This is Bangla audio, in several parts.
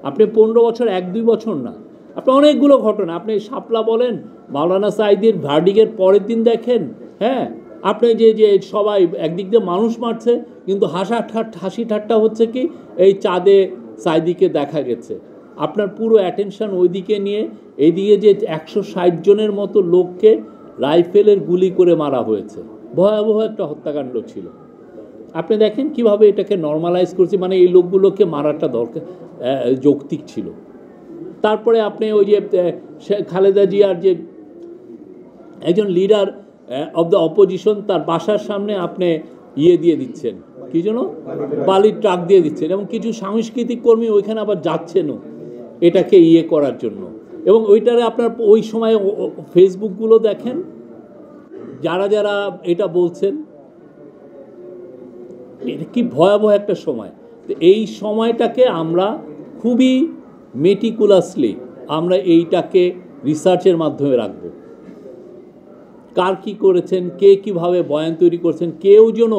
আপনি 15 বছর 1-2 বছর না, আপনি অনেকগুলো ঘটনা, আপনি শাপলা বলেন, মাওলানা সাঈদীর ভার্ডিকের পরের দিন দেখেন, হ্যাঁ, আপনি যে সবাই একদিক দিয়ে মানুষ মারছে, কিন্তু হাসি ঠাট্টা হচ্ছে কি এই চাঁদে সাঈদীকে দেখা গেছে। আপনার পুরো অ্যাটেনশন ওইদিকে নিয়ে এইদিকে যে 160 জনের মতো লোককে রাইফেলের গুলি করে মারা হয়েছে, ভয়াবহ একটা হত্যাকাণ্ড ছিল। আপনি দেখেন কিভাবে এটাকে নর্মালাইজ করছে, মানে এই লোকগুলোকে মারাটা দরকার যৌক্তিক ছিল। তারপরে আপনি ওই যে খালেদা জিয়ার যে একজন লিডার অব দ্য অপোজিশন, তার বাসার সামনে আপনি দিয়ে দিচ্ছেন, কি যেন বালির ট্রাক দিয়ে দিচ্ছেন, এবং কিছু সাংস্কৃতিক কর্মী ওইখানে আবার যাচ্ছেনও এটাকে করার জন্য। এবং ওইটারে আপনার ওই সময় ফেসবুকগুলো দেখেন, যারা যারা এটা বলছেন, এটা কি ভয়াবহ একটা সময়। তো এই সময়টাকে আমরা খুবই মেটিকুলাসলি আমরা এইটাকে রিসার্চের মাধ্যমে রাখব। কার কি করেছেন, কে কিভাবে বয়ান তৈরি করছেন, কেউ যেন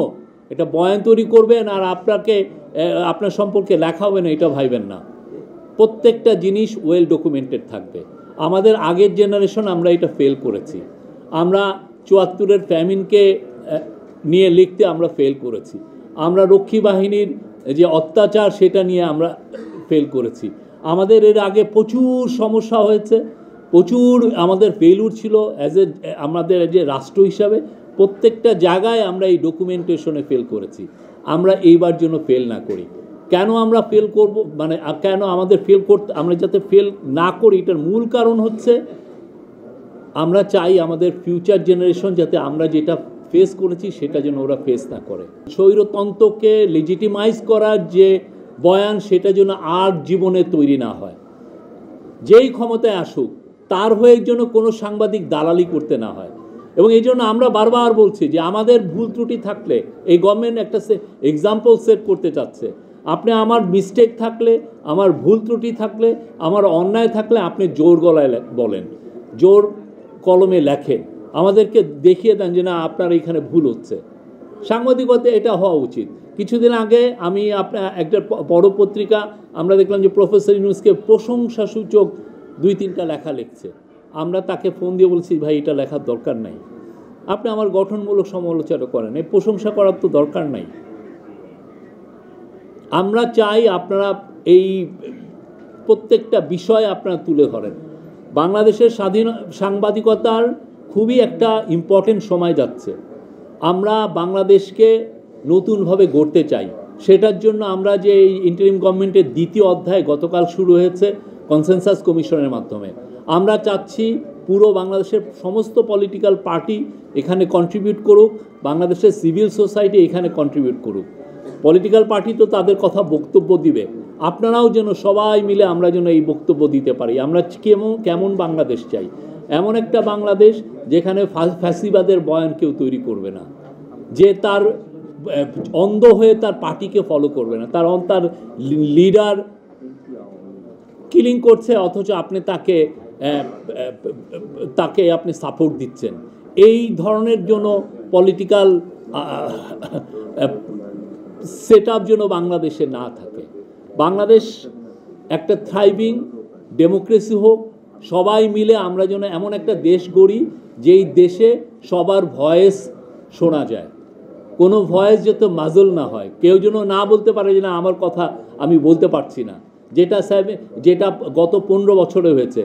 এটা বয়ান তৈরি করবেন আর আপনার সম্পর্কে লেখা হবে না এটা ভাইবেন না। প্রত্যেকটা জিনিস ওয়েল ডকুমেন্টেড থাকবে। আমাদের আগের জেনারেশন আমরা এটা ফেল করেছি। আমরা 74-এর ফ্যামিনকে নিয়ে লিখতে আমরা ফেল করেছি। আমরা রক্ষী বাহিনীর যে অত্যাচার সেটা নিয়ে আমরা ফেল করেছি। আমাদের এর আগে প্রচুর সমস্যা হয়েছে, প্রচুর আমাদের ফেলুর ছিল আমাদের যে রাষ্ট্র হিসাবে। প্রত্যেকটা জায়গায় আমরা এই ডকুমেন্টেশনে ফেল করেছি। আমরা এইবার জন্য ফেল না করি। কেন আমরা ফেল করব, মানে কেন আমাদের ফেল করতে, আমরা যাতে ফেল না করি, এটার মূল কারণ হচ্ছে আমরা চাই আমাদের ফিউচার জেনারেশন যাতে আমরা যেটা ফেস করেছি সেটা যেন ওরা ফেস না করে। স্বৈরতন্ত্রকে লেজিটিমাইজ করার যে বয়ান সেটা যেন আর জীবনে তৈরি না হয়। যেই ক্ষমতায় আসুক তার হয়ে জন্য কোনো সাংবাদিক দালালি করতে না হয়। এবং এই জন্য আমরা বারবার বলছি যে আমাদের ভুল ত্রুটি থাকলে এই গভর্নমেন্ট একটা এক্সাম্পল সেট করতে চাচ্ছে। আপনি আমার মিস্টেক থাকলে, আমার ভুল ত্রুটি থাকলে, আমার অন্যায় থাকলে আপনি জোর গলায় বলেন, জোর কলমে লেখেন, আমাদেরকে দেখিয়ে দেন যে না আপনার এখানে ভুল হচ্ছে। সাংবাদিকতা এটা হওয়া উচিত। কিছুদিন আগে আমি একটা বড় পত্রিকা আমরা দেখলাম যে প্রফেসর ইউনূসকে প্রশংসাসূচক 2-3টা লেখা লিখছে। আমরা তাকে ফোন দিয়ে বলছি, ভাই এটা লেখার দরকার নাই, আপনি আমার গঠনমূলক সমালোচনা করেন, এই প্রশংসা করার তো দরকার নাই। আমরা চাই আপনারা এই প্রত্যেকটা বিষয় আপনারা তুলে ধরেন। বাংলাদেশের স্বাধীন সাংবাদিকতার খুবই একটা ইম্পর্টেন্ট সময় যাচ্ছে। আমরা বাংলাদেশকে নতুনভাবে গড়তে চাই। সেটার জন্য আমরা যে এই ইন্টারিম গভর্নমেন্টের 2য় অধ্যায় গতকাল শুরু হয়েছে কনসেনসাস কমিশনের মাধ্যমে, আমরা চাচ্ছি পুরো বাংলাদেশের সমস্ত পলিটিক্যাল পার্টি এখানে কন্ট্রিবিউট করুক, বাংলাদেশের সিভিল সোসাইটি এখানে কন্ট্রিবিউট করুক। পলিটিক্যাল পার্টি তো তাদের কথা বক্তব্য দিবে, আপনারাও যেন সবাই মিলে আমরা যেন এই বক্তব্য দিতে পারি। আমরা কেমন বাংলাদেশ চাই, এমন একটা বাংলাদেশ যেখানে ফ্যাসিবাদের বয়ান কেউ তৈরি করবে না, যে তার অন্ধ হয়ে তার পার্টিকে ফলো করবে না, তার লিডার কিলিং করছে অথচ আপনি তাকে আপনি সাপোর্ট দিচ্ছেন। এই ধরনের জন্য পলিটিক্যাল সেট আপ যেন বাংলাদেশে না থাকে। বাংলাদেশ একটা থ্রাইভিং ডেমোক্রেসি হোক, সবাই মিলে আমরা যেন এমন একটা দেশ গড়ি যেই দেশে সবার ভয়েস শোনা যায়, কোনো ভয়েস যাতে মাজল না হয়, কেউ যেন না বলতে পারে যে না আমার কথা আমি বলতে পারছি না, যেটা গত 15 বছরে হয়েছে।